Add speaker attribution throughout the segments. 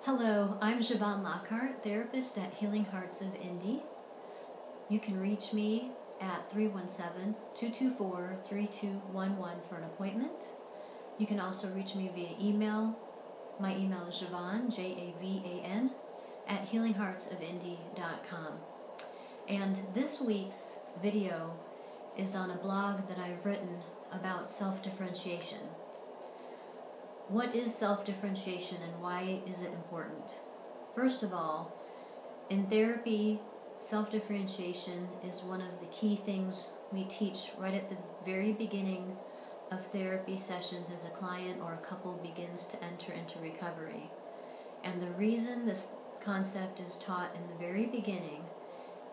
Speaker 1: Hello, I'm Javan Lockhart, therapist at Healing Hearts of Indy. You can reach me at 317-224-3211 for an appointment. You can also reach me via email. My email is Javan, Javan, at healingheartsofindy.com. And this week's video is on a blog that I've written about self-differentiation. What is self-differentiation and why is it important? First of all, in therapy, self-differentiation is one of the key things we teach right at the very beginning of therapy sessions as a client or a couple begins to enter into recovery. And the reason this concept is taught in the very beginning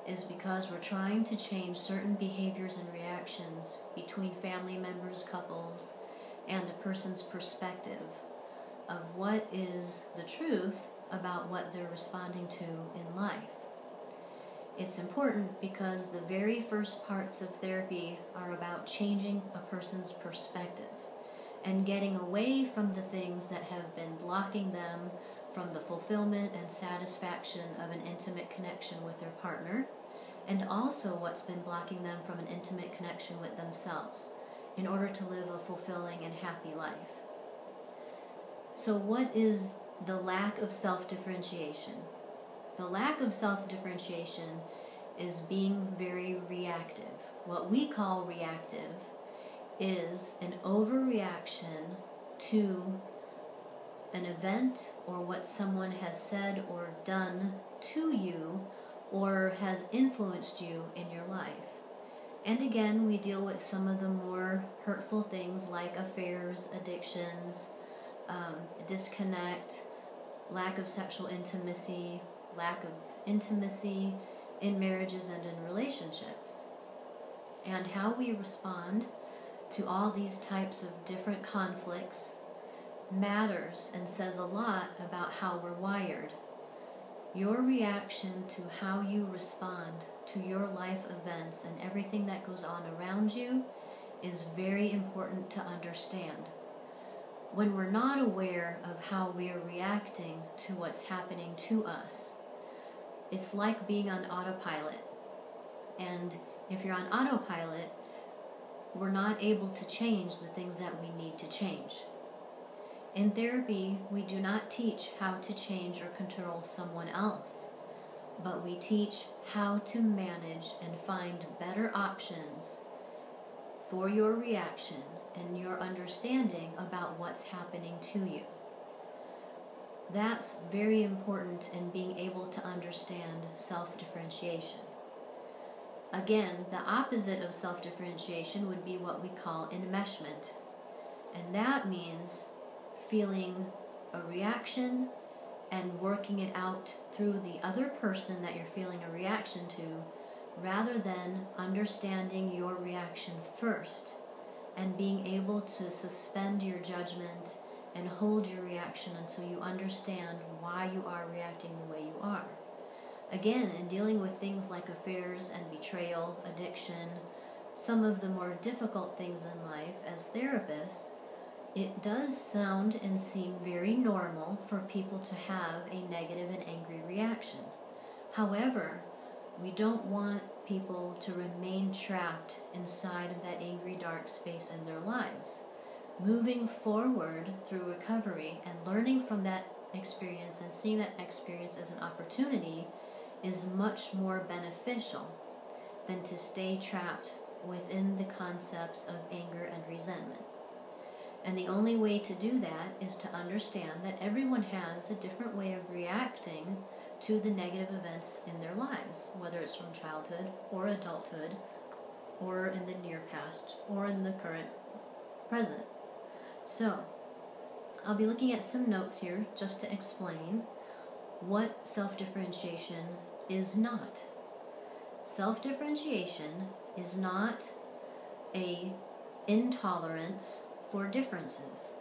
Speaker 1: is because we're trying to change certain behaviors and reactions between family members, couples, and a person's perspective of what is the truth about what they're responding to in life. It's important because the very first parts of therapy are about changing a person's perspective and getting away from the things that have been blocking them from the fulfillment and satisfaction of an intimate connection with their partner, and also what's been blocking them from an intimate connection with themselves, in order to live a fulfilling and happy life. So what is the lack of self-differentiation? The lack of self-differentiation is being very reactive. What we call reactive is an overreaction to an event or what someone has said or done to you or has influenced you in your life. And again, we deal with some of the more hurtful things like affairs, addictions, disconnect, lack of sexual intimacy, lack of intimacy in marriages and in relationships. And how we respond to all these types of different conflicts matters and says a lot about how we're wired. Your reaction to how you respond to your life events and everything that goes on around you is very important to understand. When we're not aware of how we are reacting to what's happening to us, it's like being on autopilot. And if you're on autopilot, we're not able to change the things that we need to change. In therapy, we do not teach how to change or control someone else, but we teach how to manage and find better options for your reaction and your understanding about what's happening to you. That's very important in being able to understand self-differentiation. Again, the opposite of self-differentiation would be what we call enmeshment, and that means feeling a reaction and working it out through the other person that you're feeling a reaction to, rather than understanding your reaction first and being able to suspend your judgment and hold your reaction until you understand why you are reacting the way you are. Again, in dealing with things like affairs and betrayal, addiction, some of the more difficult things in life, as therapists, it does sound and seem very normal for people to have a negative and angry reaction. However, we don't want people to remain trapped inside of that angry, dark space in their lives. Moving forward through recovery and learning from that experience and seeing that experience as an opportunity is much more beneficial than to stay trapped within the concepts of anger and resentment. And the only way to do that is to understand that everyone has a different way of reacting to the negative events in their lives, whether it's from childhood or adulthood or in the near past or in the current present. So, I'll be looking at some notes here just to explain what self-differentiation is not. Self-differentiation is not an intolerance for differences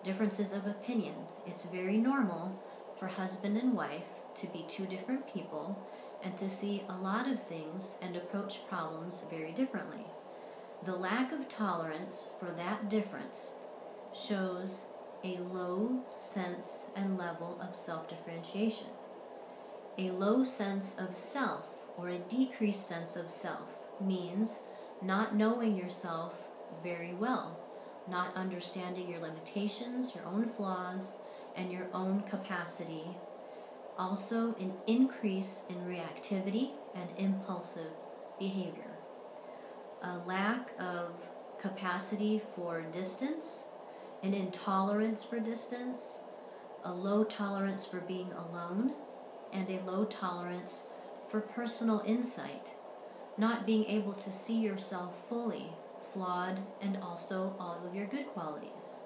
Speaker 1: of opinion. It's very normal for husband and wife to be two different people and to see a lot of things and approach problems very differently. The lack of tolerance for that difference shows a low sense and level of self-differentiation. A low sense of self, or a decreased sense of self, means not knowing yourself very well, not understanding your limitations, your own flaws, and your own capacity. Also, an increase in reactivity and impulsive behavior. A lack of capacity for distance, an intolerance for distance, a low tolerance for being alone, and a low tolerance for personal insight, not being able to see yourself fully, flawed, and also all of your good qualities.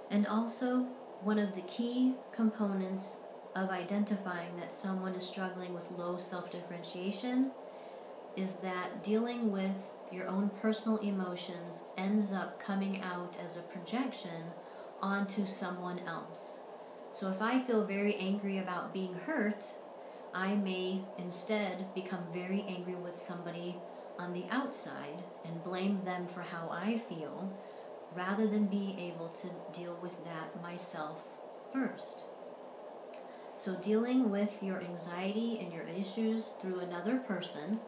Speaker 1: And also, one of the key components of identifying that someone is struggling with low self-differentiation is that dealing with your own personal emotions ends up coming out as a projection onto someone else. So if I feel very angry about being hurt, I may instead become very angry with somebody on the outside and blame them for how I feel, rather than be able to deal with that myself first. So dealing with your anxiety and your issues through another person,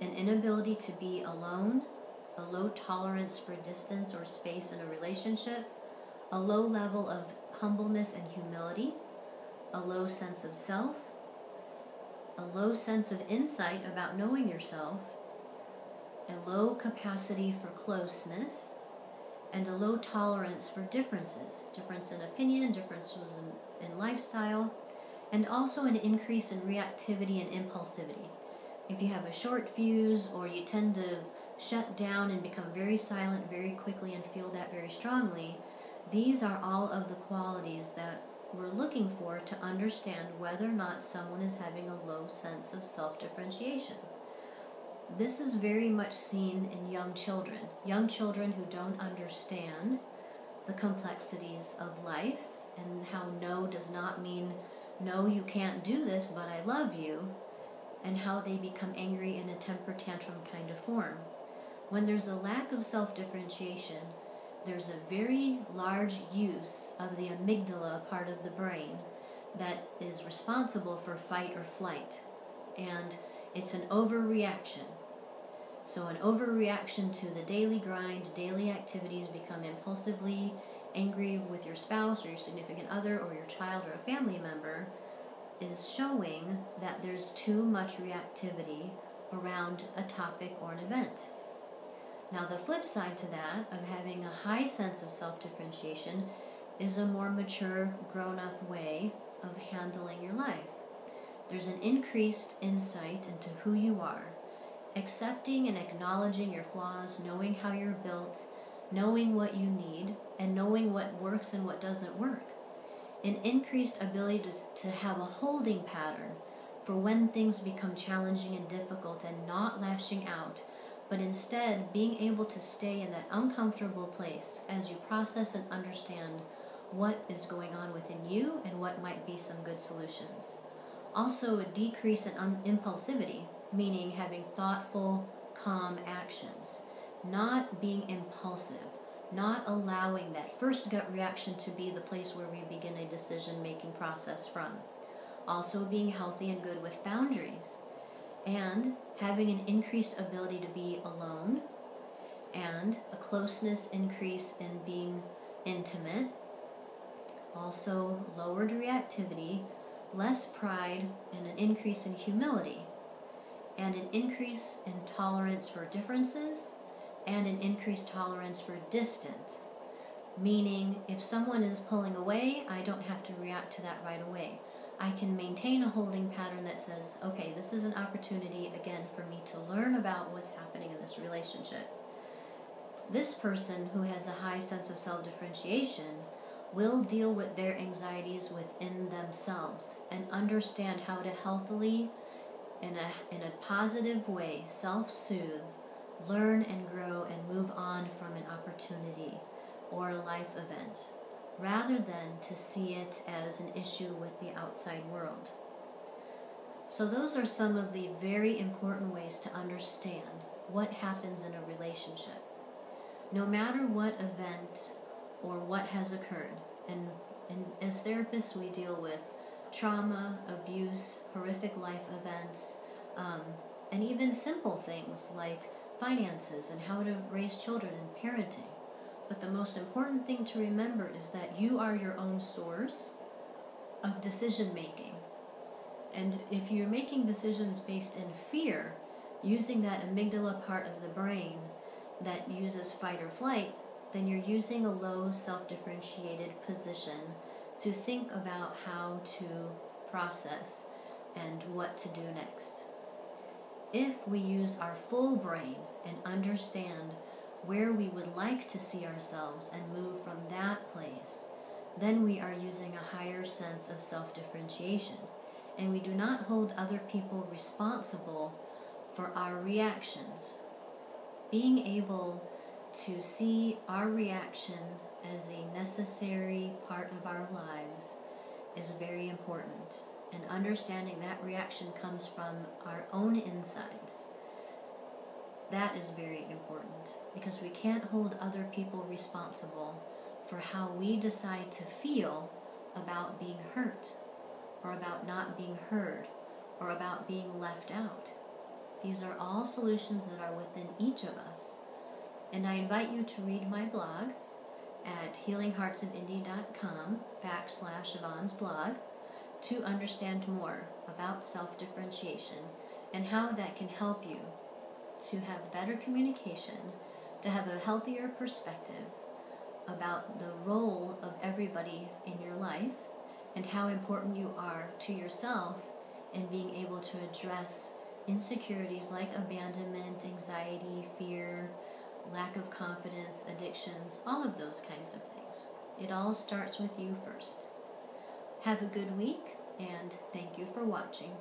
Speaker 1: an inability to be alone, a low tolerance for distance or space in a relationship, a low level of humbleness and humility, a low sense of self, a low sense of insight about knowing yourself, a low capacity for closeness, and a low tolerance for differences, difference in opinion, differences in lifestyle, and also an increase in reactivity and impulsivity. If you have a short fuse, or you tend to shut down and become very silent very quickly and feel that very strongly, these are all of the qualities that we're looking for to understand whether or not someone is having a low sense of self-differentiation. This is very much seen in young children who don't understand the complexities of life and how no does not mean no, you can't do this, but I love you, and how they become angry in a temper tantrum kind of form. When there's a lack of self-differentiation, there's a very large use of the amygdala part of the brain that is responsible for fight or flight, and it's an overreaction. So an overreaction to the daily grind, daily activities, become impulsively angry with your spouse or your significant other or your child or a family member, is showing that there's too much reactivity around a topic or an event. Now the flip side to that, of having a high sense of self-differentiation, is a more mature, grown-up way of handling your life. There's an increased insight into who you are, accepting and acknowledging your flaws, knowing how you're built, knowing what you need, and knowing what works and what doesn't work. An increased ability to have a holding pattern for when things become challenging and difficult, and not lashing out, but instead being able to stay in that uncomfortable place as you process and understand what is going on within you and what might be some good solutions. Also, a decrease in impulsivity, meaning having thoughtful, calm actions, not being impulsive, not allowing that first gut reaction to be the place where we begin a decision-making process from. Also being healthy and good with boundaries, and having an increased ability to be alone, and a closeness increase in being intimate. Also lowered reactivity, less pride, and an increase in humility, and an increase in tolerance for differences, and an increased tolerance for distant, meaning if someone is pulling away, I don't have to react to that right away. I can maintain a holding pattern that says, okay, this is an opportunity, again, for me to learn about what's happening in this relationship. This person who has a high sense of self-differentiation will deal with their anxieties within themselves and understand how to healthily, in a positive way, self-soothe, learn and grow and move on from an opportunity or a life event, rather than to see it as an issue with the outside world. So those are some of the very important ways to understand what happens in a relationship. No matter what event or what has occurred. And as therapists, we deal with trauma, abuse, horrific life events, and even simple things like finances and how to raise children and parenting. But the most important thing to remember is that you are your own source of decision making. And if you're making decisions based in fear, using that amygdala part of the brain that uses fight or flight, then you're using a low self-differentiated position to think about how to process and what to do next. If we use our full brain and understand where we would like to see ourselves and move from that place, then we are using a higher sense of self-differentiation, and we do not hold other people responsible for our reactions. Being able to see our reaction as a necessary part of our lives is very important, and understanding that reaction comes from our own insides. That is very important, because we can't hold other people responsible for how we decide to feel about being hurt, or about not being heard, or about being left out. These are all solutions that are within each of us. And I invite you to read my blog at healingheartsofindy.com/Javan's blog to understand more about self-differentiation and how that can help you to have better communication, to have a healthier perspective about the role of everybody in your life and how important you are to yourself in being able to address insecurities like abandonment, anxiety, fear, lack of confidence, addictions, all of those kinds of things. It all starts with you first. Have a good week, and thank you for watching.